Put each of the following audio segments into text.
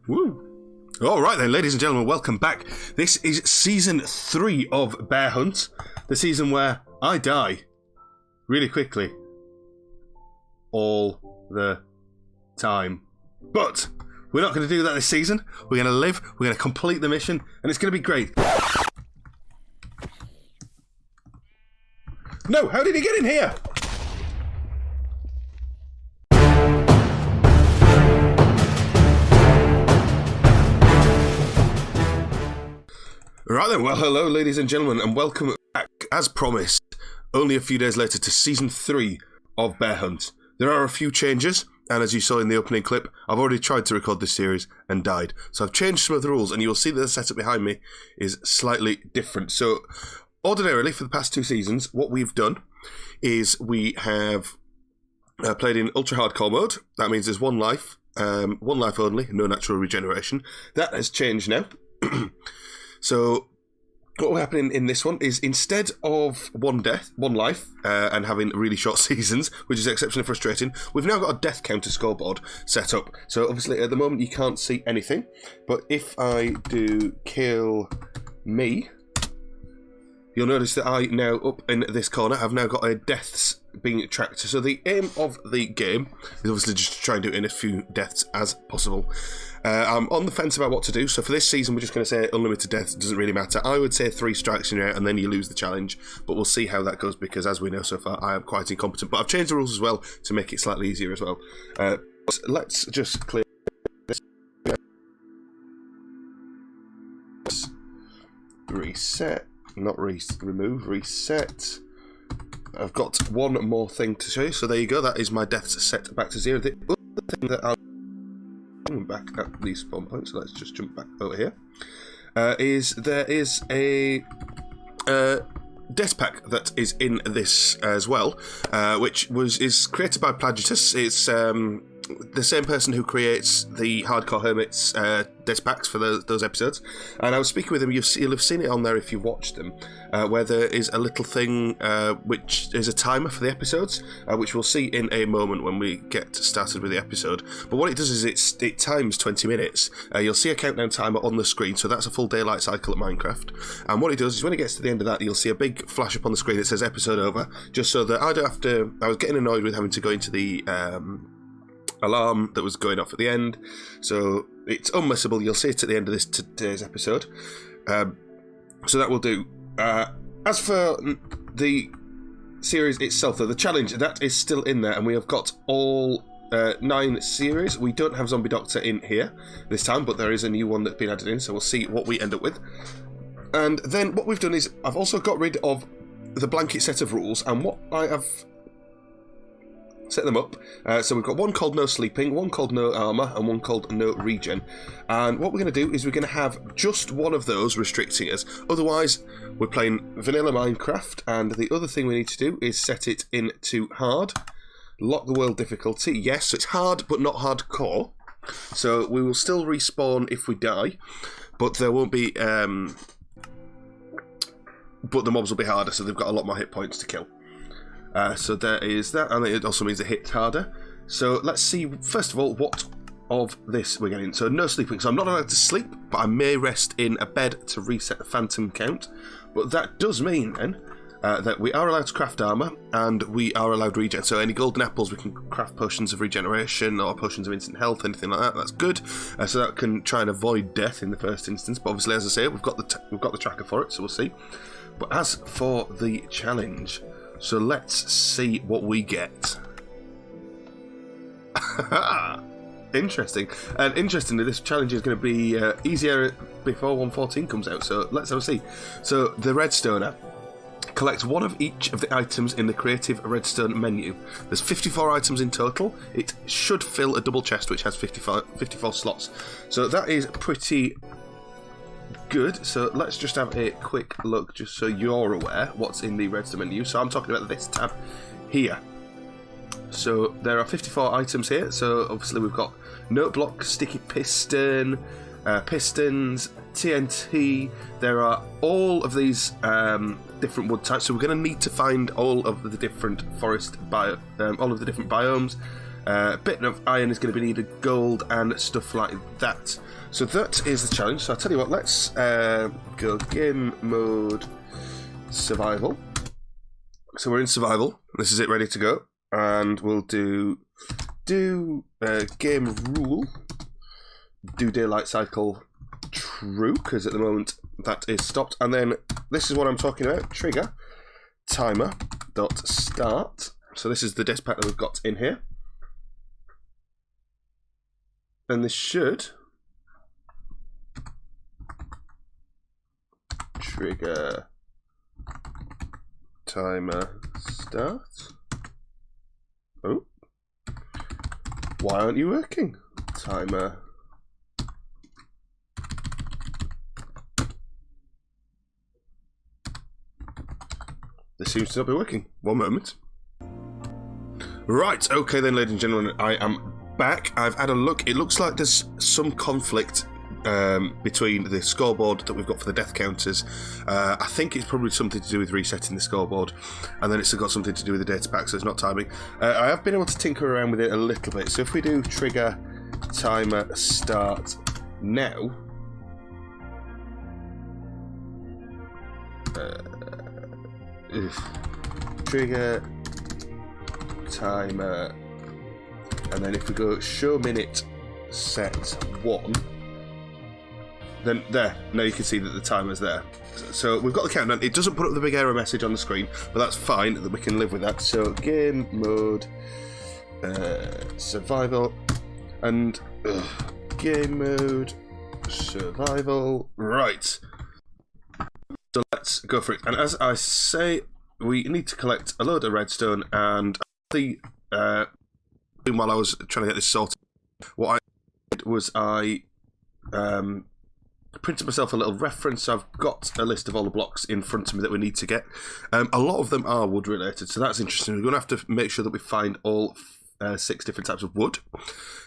Woo! Alright then, ladies and gentlemen, welcome back. This is Season 3 of Bear Hunt, the season where I die really quickly. All the time. But we're not going to do that this season. We're going to live, we're going to complete the mission, and it's going to be great. No, how did he get in here? Right then, well, hello ladies and gentlemen, and welcome back, as promised, only a few days later to Season 3 of Bear Hunt. There are a few changes, and as you saw in the opening clip, I've already tried to record this series and died. So I've changed some of the rules, and you'll see that the setup behind me is slightly different. So, ordinarily, for the past 2 seasons, what we've done is we have played in ultra hardcore mode. That means there's one life only, no natural regeneration. That has changed now. So, what will happen in this one is instead of one life, and having really short seasons, which is exceptionally frustrating, we've now got a death counter scoreboard set up. So, obviously, at the moment, you can't see anything. But if I do kill me, you'll notice that I now, up in this corner, have now got a deaths being tracked. So the aim of the game is obviously just to try and do in as few deaths as possible. I'm on the fence about what to do, so for this season we're just going to say unlimited deaths, doesn't really matter. I would say 3 strikes and you're out and then you lose the challenge, but we'll see how that goes because as we know so far I am quite incompetent. But I've changed the rules as well to make it slightly easier as well. Let's just clear this. Reset. Not remove, reset. I've got one more thing to show you, so there you go, that is my deaths set back to 0. The other thing that I'll back at these spawn points, so let's just jump back over here, is there is a DATAPACK that is in this as well, which is created by Plagiatus. It's the same person who creates the Hardcore Hermits DATAPACKs for those episodes, and I was speaking with him. You'll have seen it on there if you watched them, where there is a little thing which is a timer for the episodes, which we'll see in a moment when we get started with the episode. But what it does is it times 20 minutes. You'll see a countdown timer on the screen, so that's a full daylight cycle at Minecraft. And what it does is when it gets to the end of that, you'll see a big flash up on the screen that says episode over, just so that I don't have to. I was getting annoyed with having to go into the alarm that was going off at the end, so it's unmissable. You'll see it at the end of today's episode. So that will do. As for the series itself, though, the challenge, that is still in there, and we have got all 9 series. We don't have Zombie Doctor in here this time, but there is a new one that's been added in, so we'll see what we end up with. And then what we've done is I've also got rid of the blanket set of rules, and what I have set them up. So we've got one called No Sleeping, one called No Armour, and one called No Regen. And what we're going to do is we're going to have just one of those restricting us. Otherwise, we're playing vanilla Minecraft, and the other thing we need to do is set it into hard. Lock the world difficulty. Yes, so it's hard, but not hardcore. So we will still respawn if we die, but there won't be... but the mobs will be harder, so they've got a lot more hit points to kill. So there is that, and it also means it hits harder. So let's see, first of all, what of this we're getting. So no sleeping, so I'm not allowed to sleep, but I may rest in a bed to reset the phantom count. But that does mean, then, that we are allowed to craft armour, and we are allowed regen. So any golden apples, we can craft potions of regeneration, or potions of instant health, anything like that, that's good. So that can try and avoid death in the first instance, but obviously, as I say, we've got the tracker for it, so we'll see. But as for the challenge... So let's see what we get. Interesting. And interestingly, this challenge is going to be easier before 1.14 comes out, so let's have a see. So, the Redstoner. Collect one of each of the items in the Creative Redstone menu. There's 54 items in total. It should fill a double chest, which has 54 slots. So that is pretty... good. So let's just have a quick look just so you're aware what's in the Redstone menu. So I'm talking about this tab here. So there are 54 items here. So obviously we've got note block, sticky piston, pistons, TNT. There are all of these different wood types. So we're going to need to find all of the different forest all of the different biomes. A bit of iron is going to be needed, gold and stuff like that. So that is the challenge. So I'll tell you what, let's go game mode survival. So we're in survival. This is it, ready to go. And we'll do game rule, do daylight cycle true, because at the moment that is stopped. And then this is what I'm talking about, trigger timer dot start. So this is the DATAPACK that we've got in here. And this should trigger timer start. Oh, why aren't you working? Timer. This seems to not be working. One moment. Right, okay then, ladies and gentlemen, I am back. I've had a look. It looks like there's some conflict between the scoreboard that we've got for the death counters. I think it's probably something to do with resetting the scoreboard, and then it's got something to do with the DATAPACK, so it's not timing. I have been able to tinker around with it a little bit. So if we do trigger timer start now, trigger timer, and then if we go show minute set 1, then there, now you can see that the timer's there. So we've got the countdown. It doesn't put up the big error message on the screen, but that's fine, that we can live with that. So game mode survival, and game mode survival. Right, so let's go for it. And as I say, we need to collect a load of redstone, and while I was trying to get this sorted, what I did was I printed myself a little reference. I've got a list of all the blocks in front of me that we need to get. A lot of them are wood related, so that's interesting. We're going to have to make sure that we find all 6 different types of wood.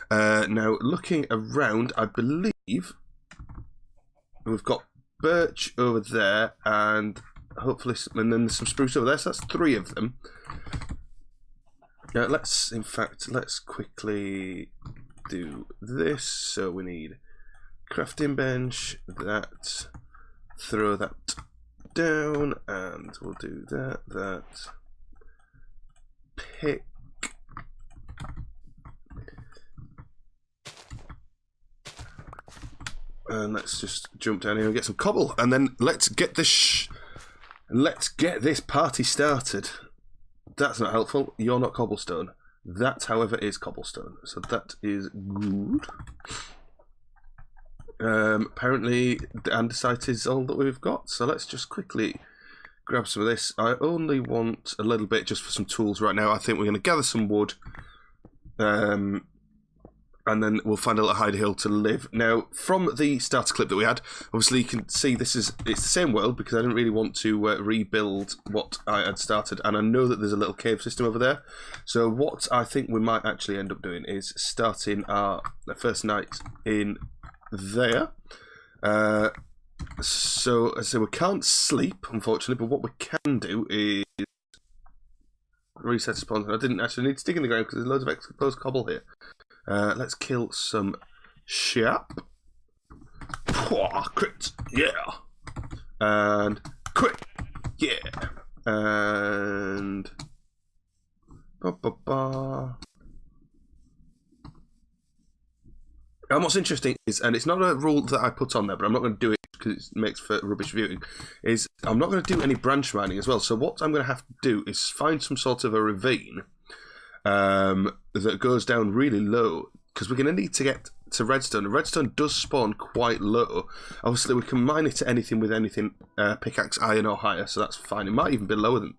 Now, looking around, I believe we've got birch over there, and hopefully, and then there's some spruce over there, so that's 3 of them. Let's quickly do this. So we need crafting bench, that, throw that down, and we'll do that, pick, and let's just jump down here and get some cobble, and then let's get this party started. That's not helpful. You're not cobblestone. That, however, is cobblestone. So that is good. Apparently, the andesite is all that we've got. So let's just quickly grab some of this. I only want a little bit just for some tools right now. I think we're going to gather some wood. And then we'll find a little hide hill to live. Now, from the starter clip that we had, obviously you can see it's the same world, because I didn't really want to rebuild what I had started, and I know that there's a little cave system over there. So what I think we might actually end up doing is starting our first night in there. So we can't sleep, unfortunately, but what we can do is reset spawn. I didn't actually need to dig in the ground because there's loads of exposed cobble here. Let's kill some sheep. Crit, yeah. And crit, yeah. And And what's interesting is, and it's not a rule that I put on there, but I'm not going to do it because it makes for rubbish viewing, is I'm not going to do any branch mining as well. So what I'm going to have to do is find some sort of a ravine that goes down really low, because we're going to need to get to redstone. Redstone does spawn quite low. Obviously, we can mine it to anything with anything pickaxe iron or higher, so that's fine. It might even be lower than...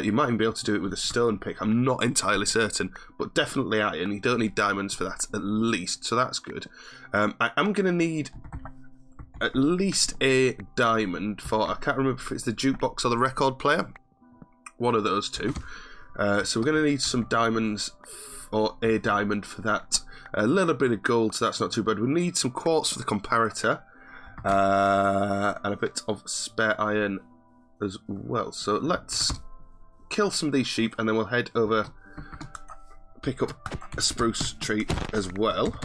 you might even be able to do it with a stone pick. I'm not entirely certain, but definitely iron. You don't need diamonds for that, at least, so that's good. I am going to need at least a diamond for... I can't remember if it's the jukebox or the record player. One of those two. So we're going to need some diamonds, or a diamond for that. A little bit of gold, so that's not too bad. We need some quartz for the comparator, and a bit of spare iron as well. So let's kill some of these sheep, and then we'll head over pick up a spruce tree as well.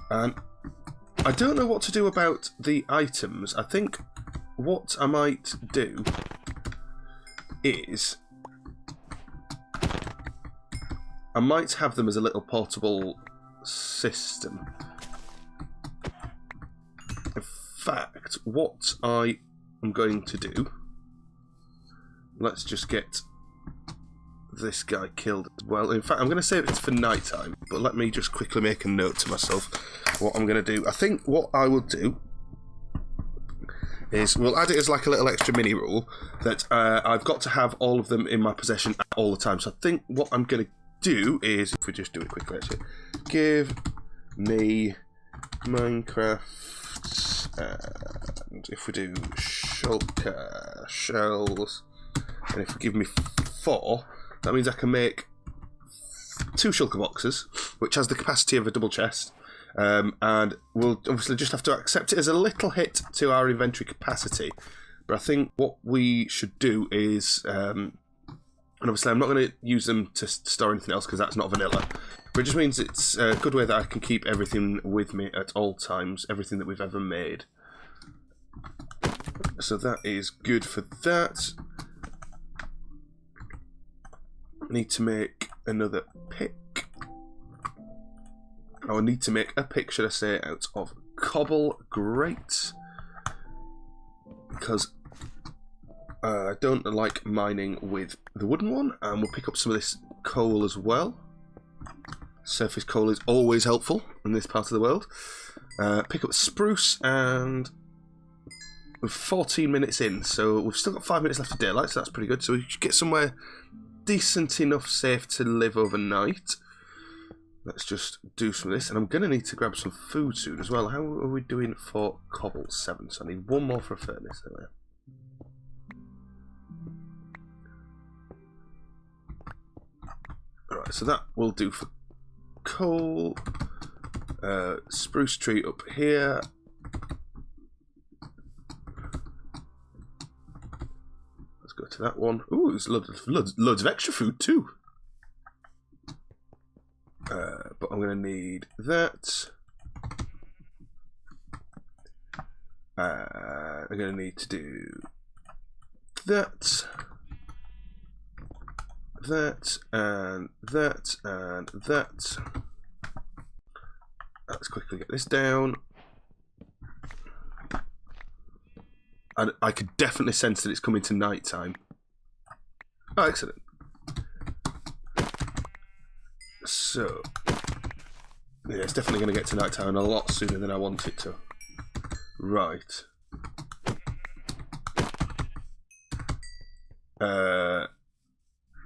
And I don't know what to do about the items. I think what I might do is I might have them as a little portable system. In fact, what I am going to do, let's just get this guy killed as well. In fact, I'm going to save it for night time, but let me just quickly make a note to myself what I'm going to do. I think what I will do is we'll add it as like a little extra mini rule that I've got to have all of them in my possession all the time. So I think what I'm going to do is, if we just do it quickly actually, give me Minecraft, and if we do shulker shells, and if we give me 4, that means I can make 2 shulker boxes, which has the capacity of a double chest, and we'll obviously just have to accept it as a little hit to our inventory capacity. But I think what we should do is, and obviously I'm not going to use them to store anything else because that's not vanilla, but it just means it's a good way that I can keep everything with me at all times, everything that we've ever made. So that is good for that. Need to make another pick. I will need to make a pick, should I say, out of cobble. Great. Because I don't like mining with the wooden one, and we'll pick up some of this coal as well. Surface coal is always helpful in this part of the world. Pick up spruce, and we're 14 minutes in, so we've still got 5 minutes left of daylight, so that's pretty good. So we should get somewhere decent enough safe to live overnight. Let's just do some of this, and I'm going to need to grab some food soon as well. How are we doing for cobble? 7, so I need 1 more for a furnace. There we are. Alright, so that will do for coal. Spruce tree up here. Let's go to that one. Ooh, there's loads of extra food too. But I'm going to need that. I'm going to need to do that. That and that and that. Let's quickly get this down. And I could definitely sense that it's coming to night time. Oh, excellent. So, yeah, it's definitely going to get to night time a lot sooner than I want it to. Right.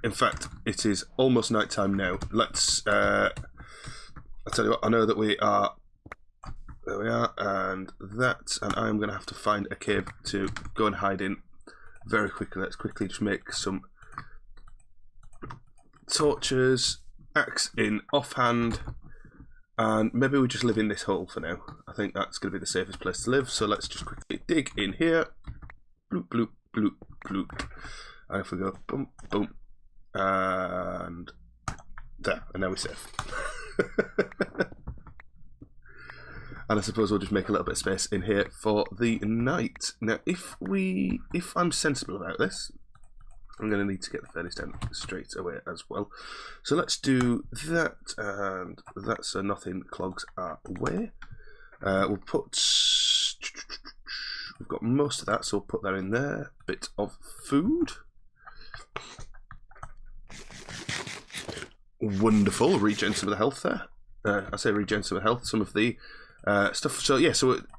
In fact, it is almost night time now. Let's, I'll tell you what, I know that we are, there we are, and that, and I'm going to have to find a cave to go and hide in very quickly. Let's quickly just make some torches, axe in offhand, and maybe we just live in this hole for now. I think that's going to be the safest place to live, so let's just quickly dig in here. Bloop, bloop, bloop, bloop. And if we go boom, boom, and there, and now we're safe. And I suppose we'll just make a little bit of space in here for the night. Now, if I'm sensible about this, I'm going to need to get the furnace down straight away as well. So let's do that and that, so nothing clogs our way. We'll put, we've got most of that, so we'll put that in there. Bit of food. Wonderful, regen some of the health there. I say regen some of the health, some of the stuff. So yeah,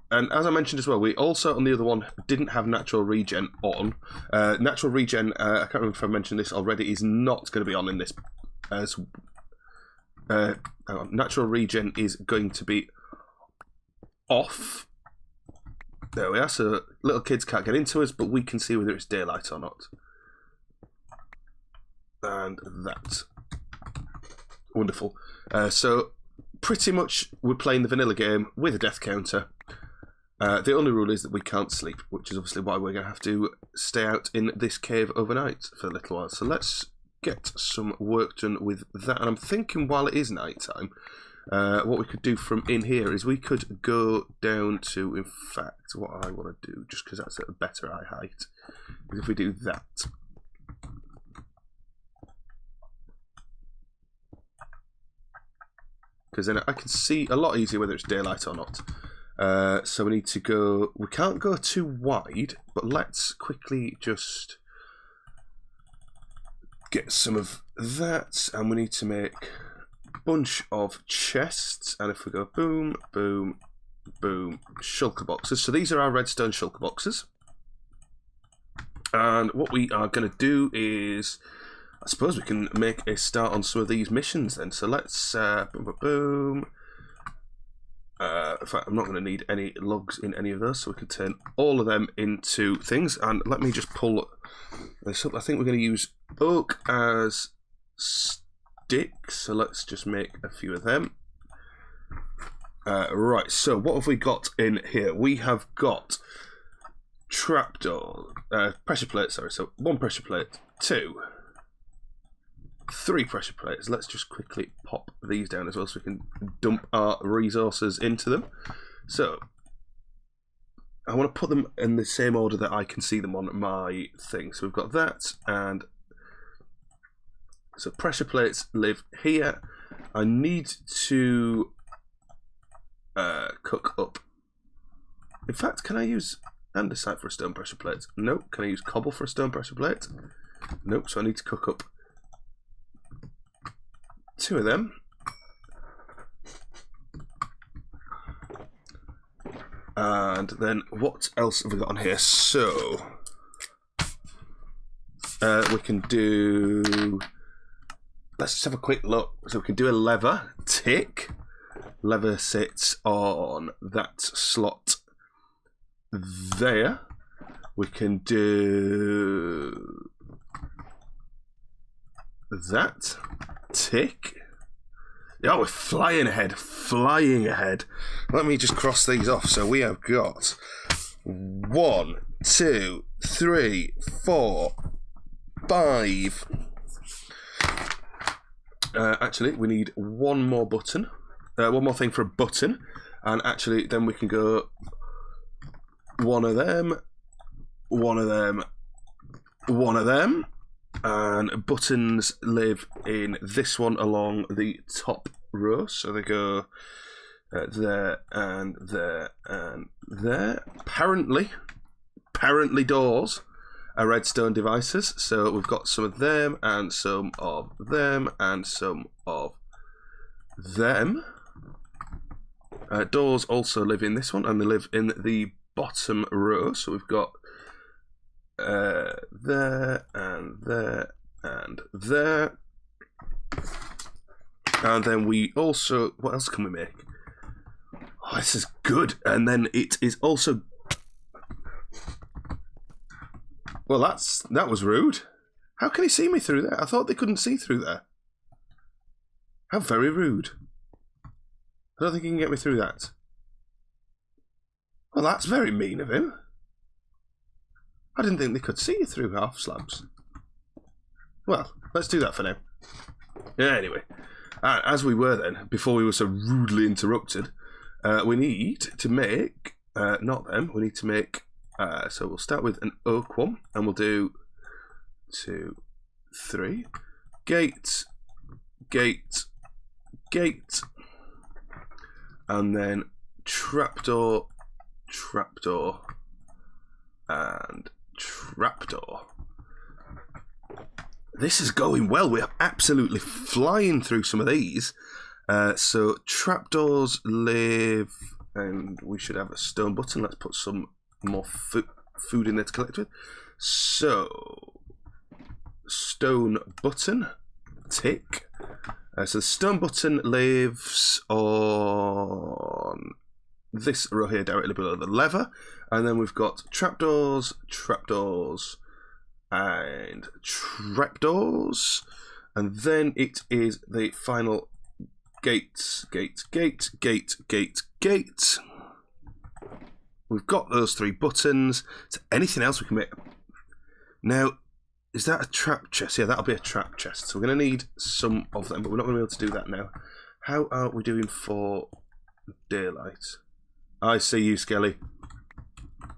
and as I mentioned as well, we also on the other one didn't have natural regen on. Natural regen, I can't remember if I mentioned this already, is not going to be on in this. As natural regen is going to be off. There we are. So little kids can't get into us, but we can see whether it's daylight or not. And that. Wonderful. So pretty much we're playing the vanilla game with a death counter. The only rule is that we can't sleep, which is obviously why we're going to have to stay out in this cave overnight for a little while. So let's get some work done with that. And I'm thinking while it is night time, what we could do from in here is we could go down to, in fact, what I want to do, just because that's at a better eye height, is if we do that. Because then I can see a lot easier whether it's daylight or not. So we need to go, we can't go too wide, but let's quickly just get some of that, and we need to make a bunch of chests, and if we go boom, boom, boom, shulker boxes. So these are our redstone shulker boxes. And what we are going to do is, I suppose we can make a start on some of these missions then. So let's boom, boom, boom. In fact, I'm not going to need any logs in any of those, so we can turn all of them into things. And let me just pull this up. I think we're going to use oak as sticks, so let's just make a few of them. Right, so what have we got in here? We have got trapdoor, pressure plate, sorry, so 1 pressure plate, 2, 3 pressure plates. Let's just quickly pop these down as well so we can dump our resources into them. So I want to put them in the same order that I can see them on my thing. So we've got that, and so pressure plates live here. I need to cook up. In fact, can I use andesite for a stone pressure plate? Nope. Can I use cobble for a stone pressure plate? Nope. So I need to cook up 2 of them. And then what else have we got on here? So we can do, let's just have a quick look. So we can do a lever, tick. Lever sits on that slot there. We can do that, tick. Oh, we're flying ahead, flying ahead. Let me just cross these off. So we have got 1, 2, 3, 4, 5. Actually, we need one more button. One more thing for a button. And actually, then we can go 1 of them, 1 of them, 1 of them. And buttons live in this one along the top row. So they go there and there and there. Apparently doors are redstone devices. So we've got some of them and some of them and some of them. Doors also live in this one, and they live in the bottom row. So we've got there and there and there. And then we also, what else can we make? Oh, this is good. And then it is also, well, that was rude. How can he see me through there? I thought they couldn't see through there. How very rude. I don't think he can get me through that. Well, that's very mean of him. I didn't think they could see you through half slabs. Well, let's do that for now. Yeah, anyway, as we were then, before we were so rudely interrupted, we need to make, not them, we need to make, so we'll start with an oak one, and we'll do 2, 3, gate, gate, gate, and then trapdoor, trapdoor, and trapdoor. This is going well. We're absolutely flying through some of these. So trapdoors live, and we should have a stone button. Let's put some more food in there to collect with. So stone button, tick. So the stone button lives on this row here, directly below the lever, and then we've got trapdoors, trapdoors, and trapdoors, and then it is the final gates, gate, gate, gate, gate, gate. We've got those 3 buttons. Is there anything else we can make? Now, Is that a trap chest? Yeah, that'll be a trap chest. So we're going to need some of them, but we're not going to be able to do that now. How are we doing for daylight? I see you, Skelly.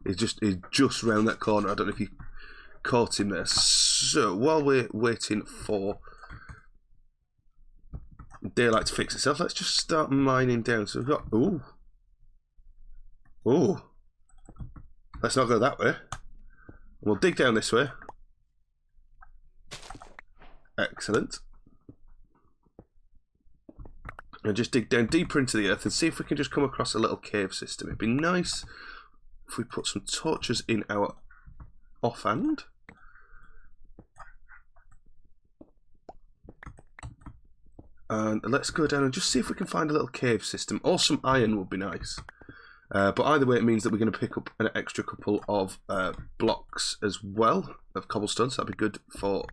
He's just round that corner. I don't know if you caught him there. So while we're waiting for daylight to fix itself, let's just start mining down. So we've got ooh. Let's not go that way. We'll dig down this way. Excellent. And just dig down deeper into the earth and see if we can just come across a little cave system. It'd be nice if we put some torches in our offhand. And let's go down and just see if we can find a little cave system. Or some iron would be nice. But either way, it means that we're going to pick up an extra couple of blocks as well of cobblestone. So that'd be good for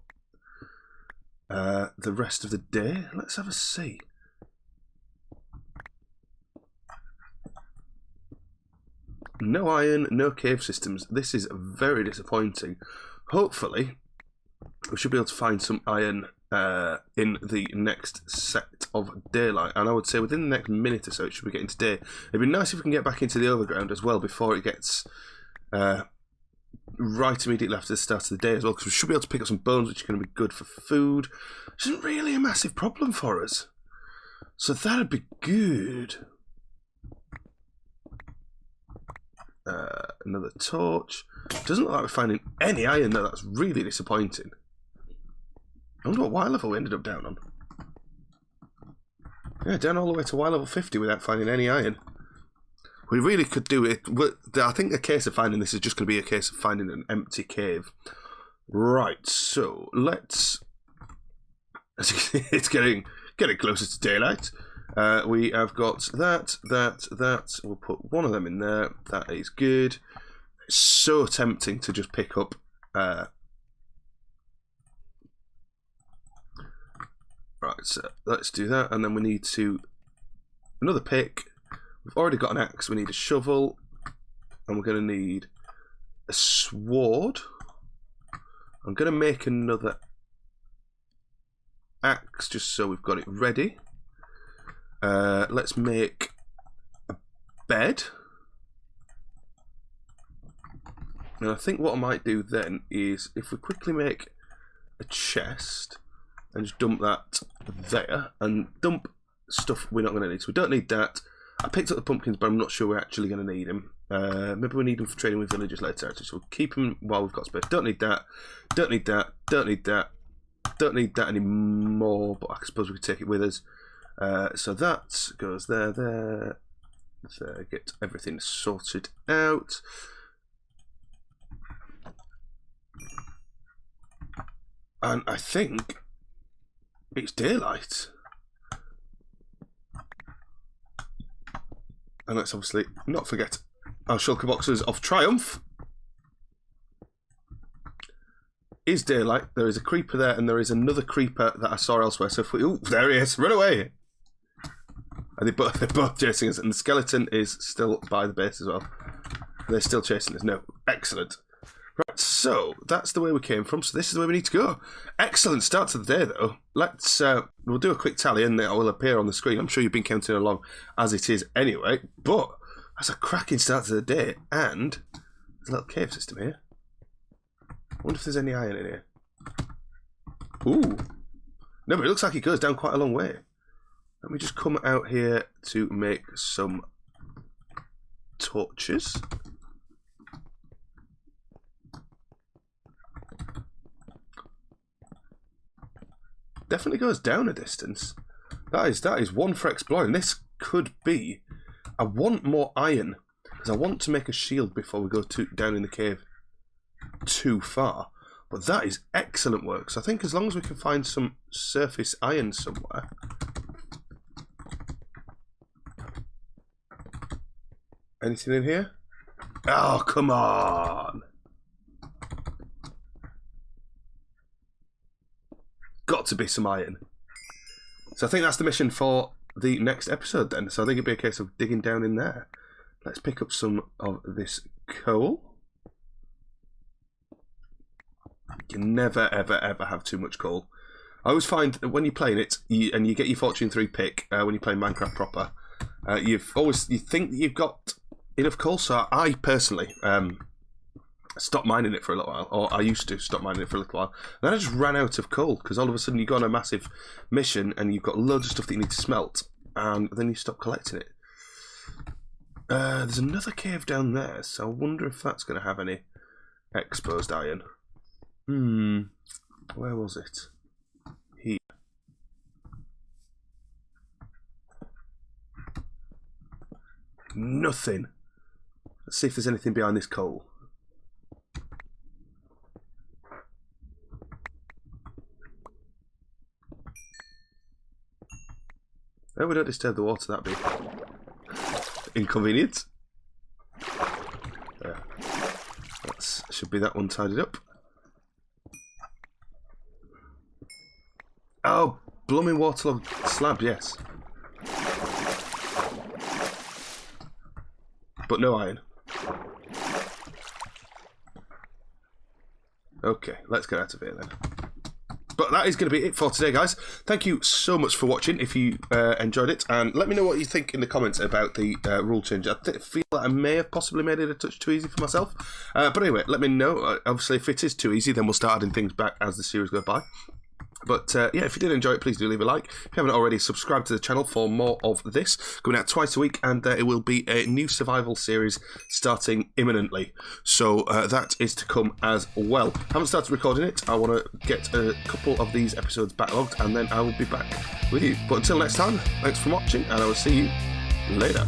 the rest of the day. Let's have a see. No iron, no cave systems. This is very disappointing. Hopefully, we should be able to find some iron in the next set of daylight. And I would say within the next minute or so, it should be getting to day. It'd be nice if we can get back into the overground as well before it gets right immediately after the start of the day as well. Because we should be able to pick up some bones, which are going to be good for food. Which isn't really a massive problem for us. So that'd be good. Another torch. Doesn't look like we're finding any iron though. That's really disappointing. I wonder what Y level we ended up down on. Yeah, down all the way to Y level 50 without finding any iron. We really could do it. I think the case of finding this is just going to be a case of finding an empty cave. Right, so let's... It's getting closer to daylight. We have got that. We'll put one of them in there. That is good. It's so tempting to just pick up. Right, so let's do that, and then we need to another pick. We've already got an axe. We need a shovel, and we're going to need a sword. I'm going to make another axe just so we've got it ready. Let's make a bed. And I think what I might do then is if we quickly make a chest and just dump that there and dump stuff we're not going to need. So we don't need that. I picked up the pumpkins, but I'm not sure we're actually going to need them. Maybe we need them for trading with villagers later. So we'll keep them while we've got space. Don't need that. Don't need that. Don't need that. Don't need that anymore, but I suppose we could take it with us. So that goes there. So get everything sorted out. And I think it's daylight. And let's obviously not forget our shulker boxes of triumph. Is daylight. There is a creeper there, and there is another creeper that I saw elsewhere. So if we... Ooh, there he is. Run away. And they're both chasing us, and the skeleton is still by the base as well. They're still chasing us. No. Excellent. Right, so that's the way we came from. So this is the way we need to go. Excellent start to the day, though. Let's we'll do a quick tally, and it will appear on the screen. I'm sure you've been counting along as it is anyway. But that's a cracking start to the day, and there's a little cave system here. I wonder if there's any iron in here. Ooh, no, but it looks like it goes down quite a long way. Let me just come out here to make some torches. Definitely goes down a distance. That is one for exploring. This could be. I want more iron because I want to make a shield before we go down in the cave too far. But that is excellent work. So I think as long as we can find some surface iron somewhere. Anything in here? Oh, come on. Got to be some iron. So I think that's the mission for the next episode then. So I think it'd be a case of digging down in there. Let's pick up some of this coal. You never, ever, ever have too much coal. I always find that when you're playing it, and you get your Fortune 3 pick when you play Minecraft proper, you think that you've got enough coal. So I personally stopped mining it for a little while, or I used to stop mining it for a little while. And then I just ran out of coal because all of a sudden you go on a massive mission and you've got loads of stuff that you need to smelt, and then you stop collecting it. There's another cave down there, so I wonder if that's going to have any exposed iron. Where was it? Here. Nothing. Let's see if there's anything behind this coal. Oh, we don't disturb the water, that'd be inconvenient. That should be that one tidied up. Oh, blooming waterlogged slab, yes. But no iron. Okay, let's get out of here then. But that is going to be it for today, guys. Thank you so much for watching, if you enjoyed it. And let me know what you think in the comments about the rule change. I feel like I may have possibly made it a touch too easy for myself. But anyway, let me know. Obviously, if it is too easy, then we'll start adding things back as the series goes by. But yeah, if you did enjoy it, please do leave a like. If you haven't already, subscribe to the channel for more of this. Coming out twice a week, and it will be a new survival series starting imminently. So that is to come as well. I haven't started recording it. I want to get a couple of these episodes backlogged, and then I will be back with you. But until next time, thanks for watching, and I will see you later.